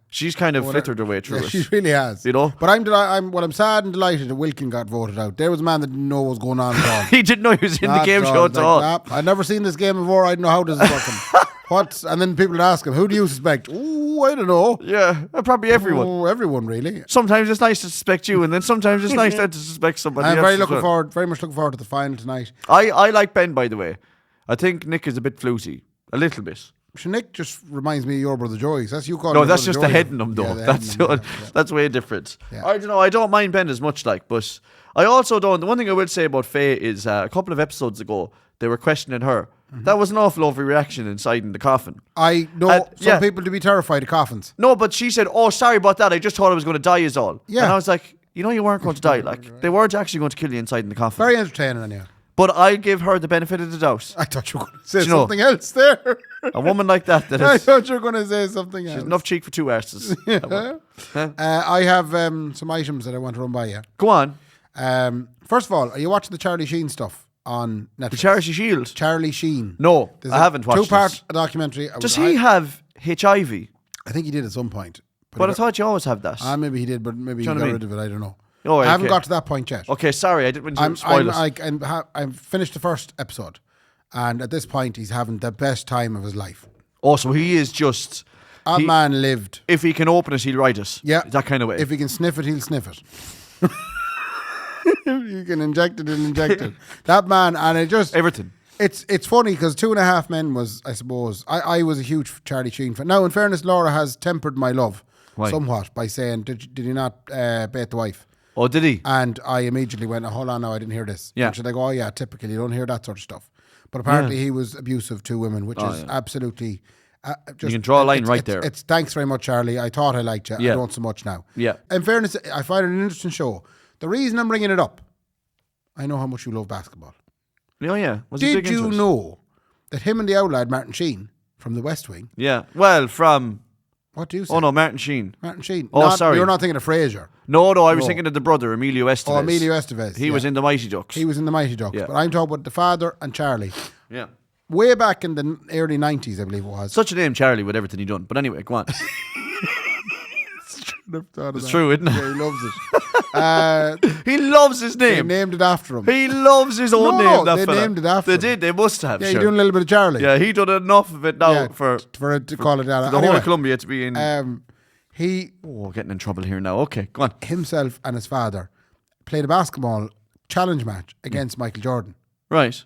She's kind of flickered her way through it. She really has. You know? But I'm sad and delighted that Wilkin got voted out. There was a man that didn't know what was going on at all. He didn't know he was in the game show at all. I'd never seen this game before. I didn't know how this is working. What? And then people would ask him, who do you suspect? Oh, I don't know. Yeah, probably everyone. Oh, everyone, really. Sometimes it's nice to suspect you, and then sometimes it's nice to suspect somebody else. I'm very much looking forward to the final tonight. I like Ben, by the way. I think Nick is a bit fluty. A little bit. Nick just reminds me of your brother Joyce. That's you calling. No, that's just the head in him, though. That's way different. Yeah. I don't know. I don't mind Ben as much, but I also don't. The one thing I will say about Faye is a couple of episodes ago they were questioning her. Mm-hmm. That was an awful overreaction inside in the coffin. I know some people to be terrified of coffins. No, but she said, "Oh, sorry about that. I just thought I was going to die is all." Yeah, and I was like, you weren't going to die. Like they weren't actually going to kill you inside in the coffin. Very entertaining, anyhow. But I give her the benefit of the doubt. I thought you were going to say something else there. A woman like that I thought you were going to say something else. She's enough cheek for 2 arses. I have some items that I want to run by you. Go on. First of all, are you watching the Charlie Sheen stuff on Netflix? The Charity Shield? Charlie Sheen. No, I haven't watched 2-part documentary. Does he have HIV? I think he did at some point. But I thought you always have that. Maybe he did, but maybe he got rid of it. I don't know. Oh, I haven't got to that point yet. Okay, sorry, I didn't want to spoil it. I've finished the first episode, and at this point, he's having the best time of his life. Oh, so he is just... That man lived. If he can open it, he'll write it. Yeah. That kind of way. If he can sniff it, he'll sniff it. You can inject it and inject it. That man, and it just... Everything. It's funny because 2.5 Men was, I suppose... I was a huge Charlie Sheen fan. Now, in fairness, Laura has tempered my love somewhat by saying, did he not bait the wife? Oh, did he? And I immediately went, hold on now, I didn't hear this. Yeah. And she's like, oh yeah, typically you don't hear that sort of stuff. But apparently he was abusive to women, which is absolutely... you can draw a line right there. It's thanks very much, Charlie. I thought I liked you. I don't so much now. Yeah. In fairness, I find it an interesting show. The reason I'm bringing it up, I know how much you love basketball. Oh yeah. Did you know that him and the old lad, Martin Sheen, from The West Wing... Yeah. Well, from... What do you say? Oh no, Martin Sheen. Martin Sheen. Oh, sorry. You're not thinking of Frasier. No, I was thinking of the brother, Emilio Estevez. Oh, Emilio Estevez. He was in the Mighty Ducks. He was in the Mighty Ducks. Yeah. But I'm talking about the father and Charlie. Yeah. Way back in the early 90s, I believe it was. Such a name, Charlie, with everything he done. But anyway, go on. It's true, isn't it? Yeah, he loves it. He loves his name. They named it after him. He loves his own name. They named it after him. They did. They must have. Yeah, sure. you're doing a little bit of Charlie. Yeah, he done enough of it now for it to call it that. The whole of Columbia to be in. Getting in trouble here now. Okay, go on. Himself and his father played a basketball challenge match against Michael Jordan. Right.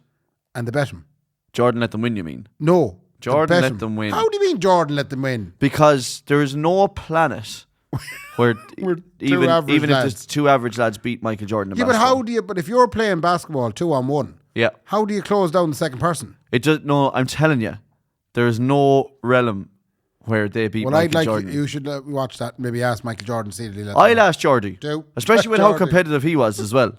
And they bet him. Jordan let them win, you mean? No. Jordan let them win. How do you mean Jordan let them win? Because there is no planet where even if the 2 average lads beat Michael Jordan in basketball. But if you're playing basketball 2-on-1, how do you close down the second person? I'm telling you, there is no realm where they beat Michael Jordan. You should watch that and maybe ask Michael Jordan. I'll ask Jordy. Do. Especially with how competitive he was as well.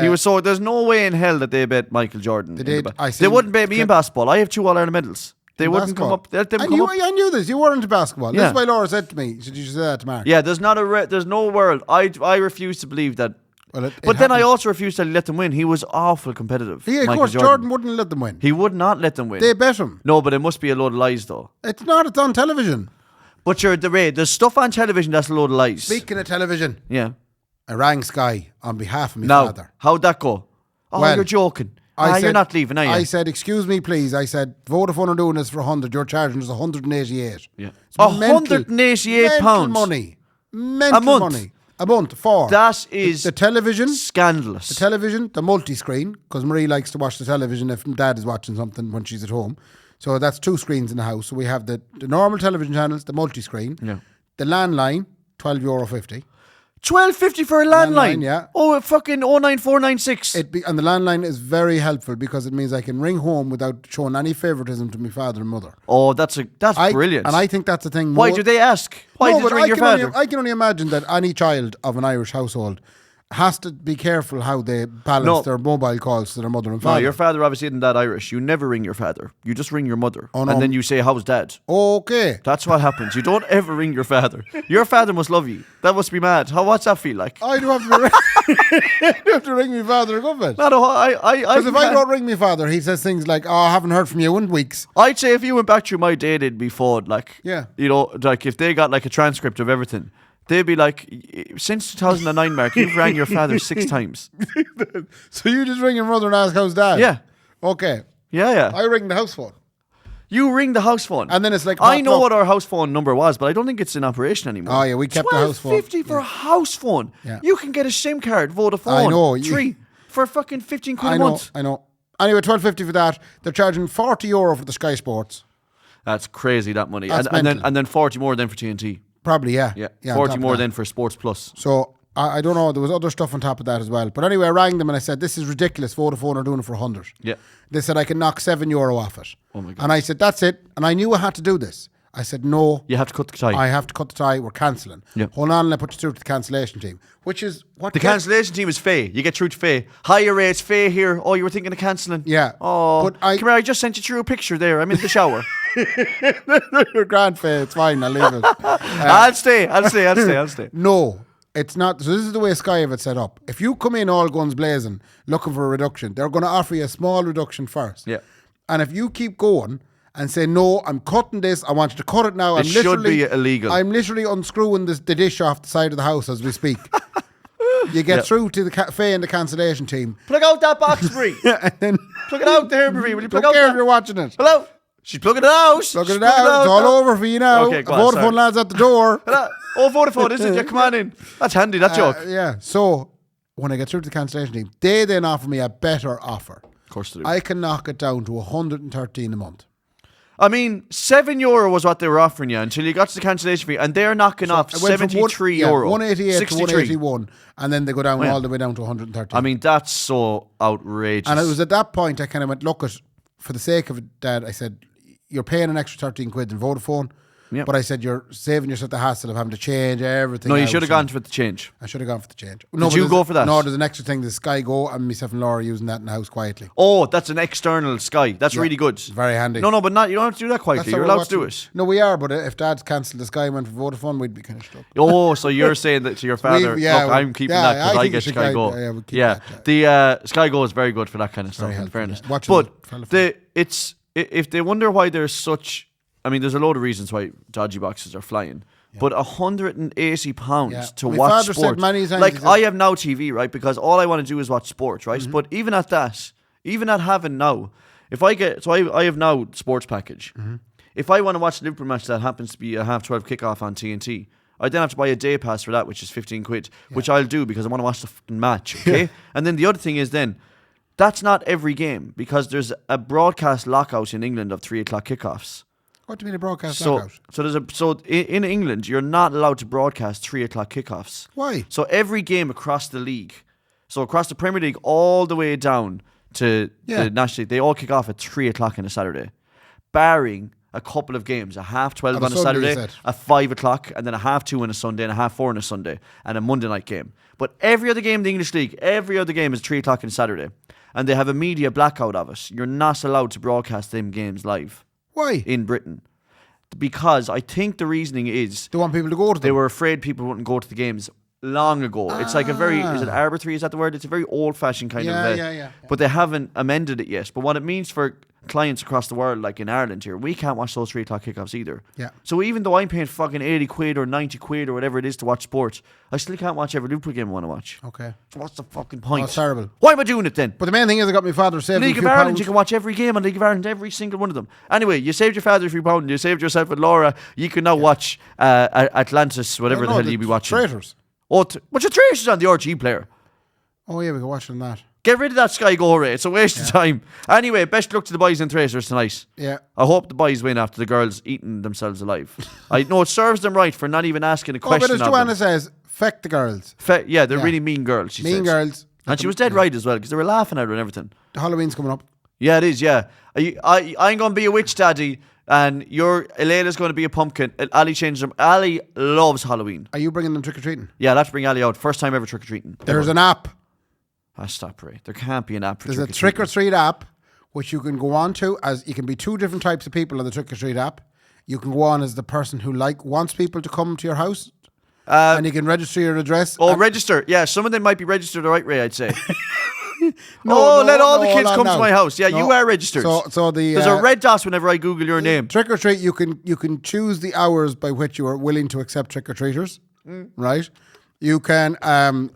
He was so. There's no way in hell that they bet Michael Jordan. They did. They wouldn't bet me in basketball. I have 2 All-Ireland medals. They wouldn't come up. I knew this. You weren't into basketball. This is why Laura said to me, you should say that to Mark. Yeah, there's no world. I refuse to believe that. But then I also refuse to let them win. He was awful competitive. Yeah, of course, Jordan wouldn't let them win. He would not let them win. They bet him. No, but it must be a load of lies, though. It's not. It's on television. But there's stuff on television that's a load of lies. Speaking of television, yeah, I rang Sky on behalf of my father. How'd that go? Oh, you're joking. You're not leaving, are you? I said, excuse me, please. I said, Vodafone are doing this for 100. You're charging us 188. Yeah, £188 money. Mental money. A month for. That is the television. Scandalous. The television, the multi-screen, because Marie likes to watch the television if Dad is watching something when she's at home. So that's 2 screens in the house. So we have the normal television channels, the multi-screen, the landline, €12.50. $12.50 for a landline? Yeah. Oh, fucking 09496. And the landline is very helpful because it means I can ring home without showing any favouritism to my father and mother. Oh, that's brilliant. And I think that's the thing. Why do they ask? Why did you ring your father? I can only imagine that any child of an Irish household has to be careful how they balance their mobile calls to their mother and father. No, your father obviously isn't that Irish. You never ring your father. You just ring your mother. Oh, no. And then you say, how's dad? Okay. That's what happens. You don't ever ring your father. Your father must love you. That must be mad. What's that feel like? I do have to ring my father a good bit. No, because if I don't ring my father, he says things like, I haven't heard from you in weeks. I'd say if you went back through my day, they'd be fawed. Yeah. If they got a transcript of everything, they'd be like, since 2009, Mark, you've rang your father 6 times. So you just ring your mother and ask, how's dad? Yeah. Okay. Yeah. I ring the house phone. You ring the house phone. And then it's like... I know what our house phone number was, but I don't think it's in operation anymore. Oh, yeah, we kept the house phone. $12.50 for a house phone. Yeah. You can get a SIM card, Vodafone. I know. 3 for fucking 15 quid a month. I know. Anyway, $12.50 for that. They're charging €40 for the Sky Sports. That's crazy, that money. That's and then 40 more than for TNT. Probably, yeah. 40 more than for Sports Plus. So, I don't know. There was other stuff on top of that as well. But anyway, I rang them and I said, this is ridiculous. Vodafone are doing it for 100. Yeah. They said I can knock €7 off it. Oh my God. And I said, that's it. And I knew I had to do this. I said, no. You have to cut the tie. I have to cut the tie. We're cancelling. Yep. Hold on, and I put you through to the cancellation team, which is what the cancellation team is Faye. You get through to Faye. Higher rates, Faye here. Oh, you were thinking of cancelling? Yeah. Oh, but come here. I just sent you through a picture there. I'm in the shower. You're grand, Faye. It's fine. I'll leave it. I'll stay. No, it's not. So this is the way Sky have it set up. If you come in all guns blazing, looking for a reduction, they're going to offer you a small reduction first. Yeah. And if you keep going and say, no, I'm cutting this, I want you to cut it now. It should be illegal. I'm literally unscrewing the dish off the side of the house as we speak. You get through to the Faye and the cancellation team. Plug out that box, Brie. And then plug it out there, Brie. Will you plug out if you're watching it. Hello? She's plugging it out. Plugging it out. It's all over for you now. Okay, go on, Vodafone lads at the door. Hello? Oh, Vodafone, is it? Yeah, come on in. That's handy, that joke. Yeah. So when I get through to the cancellation team, they then offer me a better offer. Of course they do. I can knock it down to 113 a month. I mean, €7 was what they were offering you until you got to the cancellation fee, and they're knocking off €73. 188 63. to 181, and then they go down all the way down to 113. I mean, that's so outrageous. And it was at that point I kind of went, look, for the sake of it, Dad, I said, you're paying an extra 13 quid in Vodafone. Yep. But I said, you're saving yourself the hassle of having to change everything. No, you should have gone for the change. I should have gone for the change. Did you go for that? No, there's an extra thing. The Sky Go, and myself and Laura are using that in the house quietly. Oh, that's an external Sky. That's really good. Very handy. No, but you don't have to do that quietly. You're allowed to do it. No, we are, but if Dad's cancelled the Sky and went for Vodafone, we'd be kind of stuck. Oh, so you're saying that to your father, look, I'm keeping that because I get Sky Go. The Sky Go is very good for that kind of stuff, in fairness. But if they wonder why there's such... I mean, there's a load of reasons why dodgy boxes are flying. Yeah. But £180 to watch sport. Like, I have Now TV, right? Because all I want to do is watch sport, right? Mm-hmm. But even at that, even at having Now, if I get... So I have Now sports package. Mm-hmm. If I want to watch a Liverpool match that happens to be a 12:30 kickoff on TNT, I then have to buy a day pass for that, which is 15 quid, which I'll do because I want to watch the fucking match, okay? And then the other thing is then, that's not every game because there's a broadcast lockout in England of 3:00 kickoffs. What do you mean a broadcast lockout? So in England, you're not allowed to broadcast 3:00 kickoffs. Why? So every game across the league, so across the Premier League all the way down to the National League, they all kick off at 3:00 on a Saturday, barring a couple of games, a 12:30 on a Saturday, a 5:00, and then a 2:30 on a Sunday, and a 4:30 on a Sunday, and a Monday night game. But every other game in the English League, every other game is 3:00 on a Saturday, and they have a media blackout of it. You're not allowed to broadcast them games live. Why? In Britain. Because I think the reasoning is... They want people to go to them. They were afraid people wouldn't go to the games long ago. It's like a very... Is it arbitrary? Is that the word? It's a very old-fashioned kind of... Yeah. But they haven't amended it yet. But what it means for clients across the world, like in Ireland here, we can't watch those 3:00 kickoffs either. Yeah. So even though I'm paying fucking 80 quid or 90 quid or whatever it is to watch sports, I still can't watch every Liverpool game I want to watch. Okay. So what's the fucking point? Oh, it's terrible. Why am I doing it then? But the main thing is I got my father saving League of Ireland, you can watch every game on League of Ireland, every single one of them. Anyway, you saved your father £3, you saved yourself and Laura. You can now watch Atlantis, whatever the hell you'll be watching. Traitors. But your Traitors on the RG player. Oh yeah, we can watch that. Get rid of that Sky Go Ray. It's a waste of time. Anyway, best luck to the boys in Traitors tonight. Yeah. I hope the boys win after the girls eating themselves alive. I know it serves them right for not even asking a question. But as Joanna says, feck the girls. They're really mean girls, she mean girls. And she was dead right as well, because they were laughing at her and everything. Halloween's coming up. Yeah, it is, yeah. I'm going to be a witch daddy, and Elena's going to be a pumpkin. Ali changed them. Ali loves Halloween. Are you bringing them trick-or-treating? Yeah, let's bring Ali out. First time ever trick-or-treating. There's an app. Stop, Ray. There can't be an app for There's trick-or-treat. a trick-or-treat app, which you can go on to as you can be two different types of people on the trick-or-treat app. You can go on as the person who wants people to come to your house, and you can register your address. Oh, register. Yeah, some of them might be registered the right way, I'd say. Let all the kids come to my house. Yeah, you are registered. So there's a red dot whenever I Google your name. Trick or treat, you can choose the hours by which you are willing to accept trick or treaters, right? You can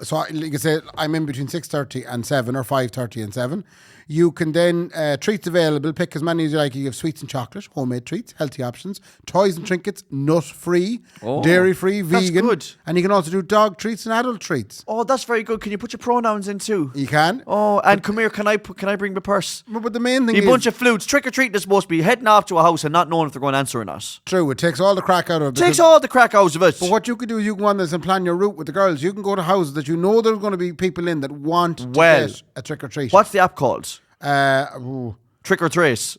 so you can say I'm in between 6:30 and 7 or 5:30 and 7. You can then treats available. Pick as many as you like. You have sweets and chocolate, homemade treats, healthy options, toys and trinkets, nut free, dairy free, vegan. That's good. And you can also do dog treats and adult treats. Oh, that's very good. Can you put your pronouns in too? You can. Oh, and come here. Can I bring my purse? But the main thing is a bunch of flutes. Trick or treating is supposed to be heading off to a house and not knowing if they're going to answer or not. True. It takes all the crack out of it. Takes all the crack out of it. But what you could do is you can go on this and plan your route with the girls. You can go to houses that you know there's going to be people in that want to get a trick or treat. What's the app called? Trick or Trace.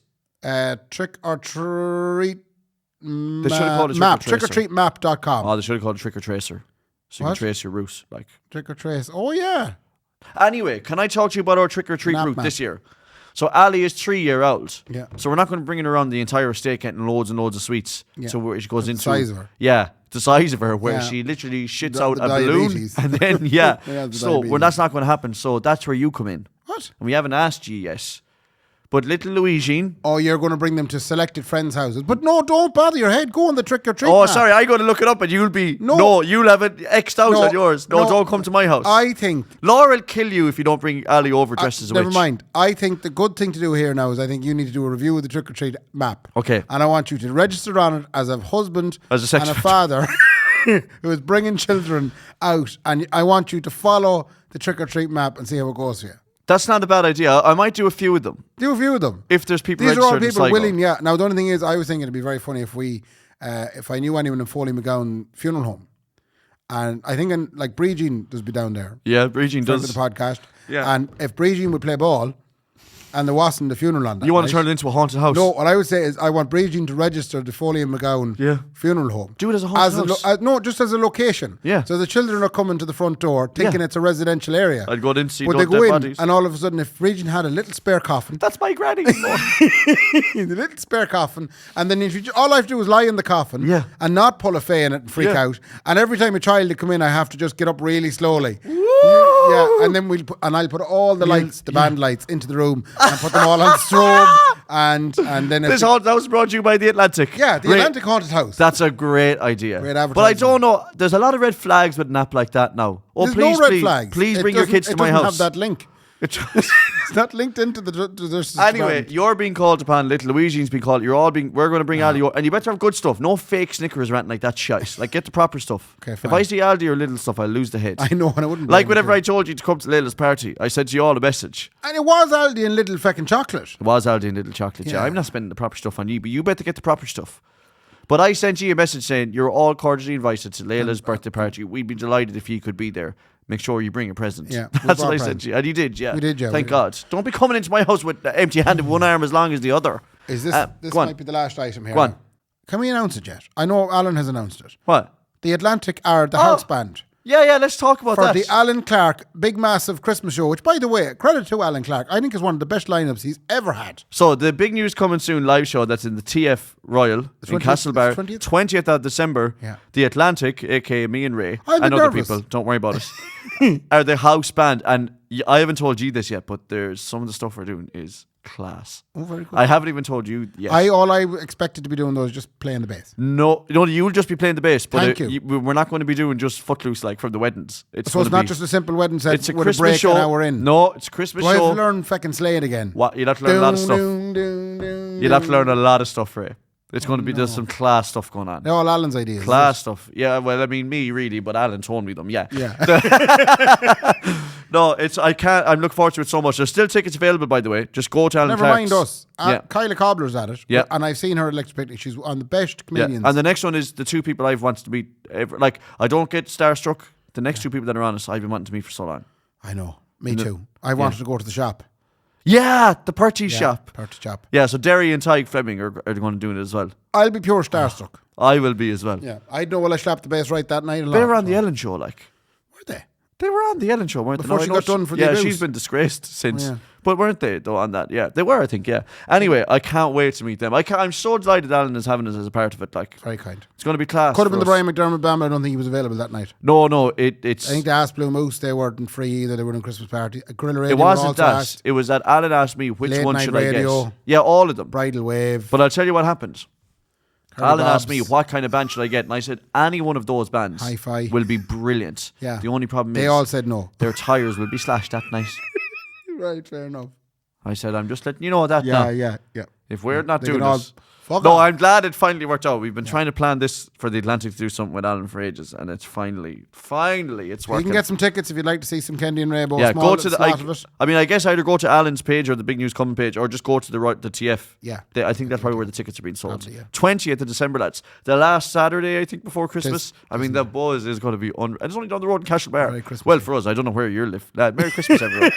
Trick or treat. They should have called it map. Trick or Tracer. Trickortreatmap.com. Oh, they should have called it Trick or Tracer. So you can trace your route. Like. Trick or Trace. Oh, yeah. Anyway, can I talk to you about our trick or treat route this year? So Ali is 3-year-old. Yeah. So we're not going to bring her around the entire estate getting loads and loads of sweets. Yeah. So where she goes into the size of her. Yeah, the size of her, where she literally shits out a balloon, and then so that's not going to happen. So that's where you come in. What? And we haven't asked you yet. But little Louisine. Oh, you're going to bring them to selected friends' houses. But no, don't bother your head. Go on the trick or treat. Oh, sorry, I got to look it up and you'll be... No, you'll have it X'd out on yours. No, don't come to my house. I think... Laura will kill you if you don't bring Ali over dressed as a witch. Never mind. I think the good thing to do here now is I think you need to do a review of the trick or treat map. Okay. And I want you to register on it as a husband and a father who is bringing children out. And I want you to follow the trick or treat map and see how it goes for you. That's not a bad idea. I might do a few of them. Do a few of them. If there's people These registered. These are all people willing, yeah. Now, the only thing is, I was thinking it'd be very funny if we, if I knew anyone in Foley McGowan funeral home. And I think, like, Breegene does be down there. Yeah, Breegene does. For the podcast. Yeah. And if Breegene would play ball, and there wasn't a funeral on that You want to turn it into a haunted house? No, what I would say is I want Breegene to register the Foley and McGowan funeral home. Do it as a haunted house? No, just as a location. Yeah. So the children are coming to the front door thinking it's a residential area. I'd go in and see but those they go dead in, bodies. and all of a sudden, if Breegene had a little spare coffin. That's my granny. The little spare coffin. And then all I have to do is lie in the coffin and not pull a fay in it and freak out. And every time a child to come in, I have to just get up really slowly. Yeah, and then I'll put all the lights, the band lights, into the room and put them all on strobe, and then this house was brought to you by the Atlantic. Yeah, the Atlantic Haunted House. That's a great idea. Great advertising. But I don't know. There's a lot of red flags with an app like that now. Oh, There's please, no red flags. Please bring your kids to my house. It doesn't have that link. It's not linked into the Anyway, you're being called upon. Little Luigi's being called. We're going to bring Aldi, and you better have good stuff. No fake Snickers or anything like that shite. Like, get the proper stuff. Okay, fine. If I see Aldi or little stuff, I'll lose the head. I know, and I wouldn't. Like whenever I told you to come to Layla's party, I sent you all a message. And it was Aldi and Little Feckin' Chocolate. It was Aldi and Little Chocolate. Yeah, I'm not spending the proper stuff on you, but you better get the proper stuff. But I sent you a message saying you're all cordially invited to Layla's birthday party. We'd be delighted if you could be there. Make sure you bring a present. Yeah, that's what I said to you. And you did, yeah. We did, yeah. Thank God. Don't be coming into my house with empty-handed, one arm as long as the other. Is this might be the last item here. Go on. Can we announce it yet? I know Alan has announced it. What? The Atlantic are the house band. Yeah, let's talk about that. For the Alan Clark Big Massive Christmas Show, which, by the way, credit to Alan Clark, I think is one of the best lineups he's ever had. So, the Big News Coming Soon live show that's in the TF Royal in Castlebar, 20th of December, the Atlantic, aka me and Ray, and other people, don't worry about it, are the house band. And I haven't told you this yet, but there's some of the stuff we're doing is class. Oh, very cool. I haven't even told you yet. All I expected to be doing though is just playing the bass. No, you'll just be playing the bass. But Thank you. We're not going to be doing just Footloose like from the weddings. So it's not just a simple wedding set it's a with Christmas a break show. an hour in. No, it's a Christmas show. Do I have to learn fucking slaying again? What? You'll have to learn a lot of stuff. You'll have to learn a lot of stuff, Ray. It's going to be, there's some class stuff going on. They're all Alan's ideas. Class stuff. Yeah, well, I mean, me really, but Alan told me them, yeah. No, I'm looking forward to it so much. There's still tickets available, by the way. Just go to Alan Never Clark's. mind us. Kyla Cobbler's at it. Yeah. And I've seen her at Electric Picnic. She's on the best comedians. And the next one is the two people I've wanted to meet. Like, I don't get starstruck. The next two people that are on it, I've been wanting to meet for so long. I know. Me too. I wanted to go to the shop. Yeah, the party shop. Party shop. Yeah, so Derry and Tyke Fleming are going to do it as well. I'll be pure starstruck. I will be as well. Yeah. I know I slapped the bass right that night. They were on the Ellen show, like. Were they? They were on the Ellen show, weren't Before they? she got done for the abuse. She's been disgraced since. Oh, yeah. But weren't they, though, on that? Yeah, they were, I think, yeah. Anyway, I can't wait to meet them. I'm so delighted Alan is having us as a part of it. Like, very kind. It's going to be class. Could have been the Brian McDermott band, but I don't think he was available that night. No, it's... I think the Ask Blue Moose, they weren't free either. They were in Christmas party. Gorilla Radio. It wasn't that. It was that Alan asked me which one should I get. Yeah, all of them. Bridal Wave. But I'll tell you what happened. Alan Bob's. asked me what kind of band should I get, and I said any one of those bands Hi-Fi. will be brilliant. Yeah. The only problem is they all said no. Their tires will be slashed that night. Right, fair enough. I said I'm just letting you know that now. Yeah. If we're not They doing can all this, fuck no, off. I'm glad it finally worked out. We've been trying to plan this for the Atlantic to do something with Alan for ages, and it's finally it's working. You can get some tickets if you'd like to see some Kendy and Raybo. Yeah, small go to the. slot of it. I mean, I guess either go to Alan's page or the Big News Coming page, or just go to the TF. Yeah. I think that's probably where the tickets are being sold. Probably, yeah. 20th of December, lads. The last Saturday, I think, before Christmas. I mean, the buzz is going to be and it's only down the road in Castlebar. Merry Christmas. Well, for us, I don't know where you live. Merry Christmas, everyone.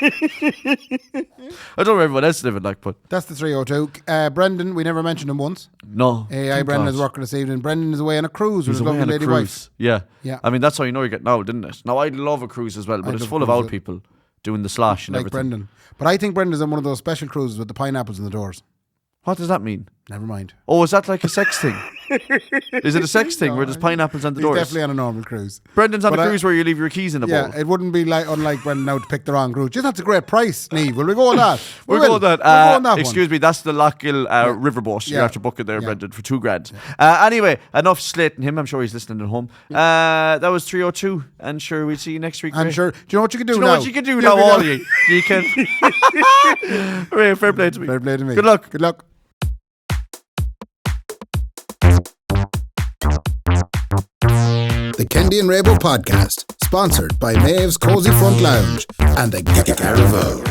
I don't know where everyone else is living like, but that's the 302. Brendan, we never mentioned him once. No. Brendan is working this evening. Brendan is away on a cruise with his lovely lady wife. Yeah. Yeah. I mean, that's how you know you're getting out, didn't it? Now, I'd love a cruise as well, but it's full of old people doing the slosh and like everything. Brendan. But I think Brendan's on one of those special cruises with the pineapples in the doors. What does that mean? Never mind. Oh, is that like a sex thing? Is it a sex thing where there's pineapples on the doors? He's definitely on a normal cruise. Brendan's on a cruise where you leave your keys in a bowl. Yeah, it wouldn't be unlike Brendan now to pick the wrong cruise. Just that's a great price, Niamh. Will we go on that? We'll go on that. Excuse me, that's the Lockgill riverboat. You Yeah. have to book it there, Brendan, for $2,000. Anyway, enough slating him. I'm sure he's listening at home. That was 302. And sure, we'll see you next week. I'm sure. Do you know what you can do now? Do you know what you can do now, all of you? You can. Ray, fair play to me. Fair play to me. Good luck. Good luck. The Kendy and Raybo podcast, sponsored by Maeve's Cozy Front Lounge and the Garavow.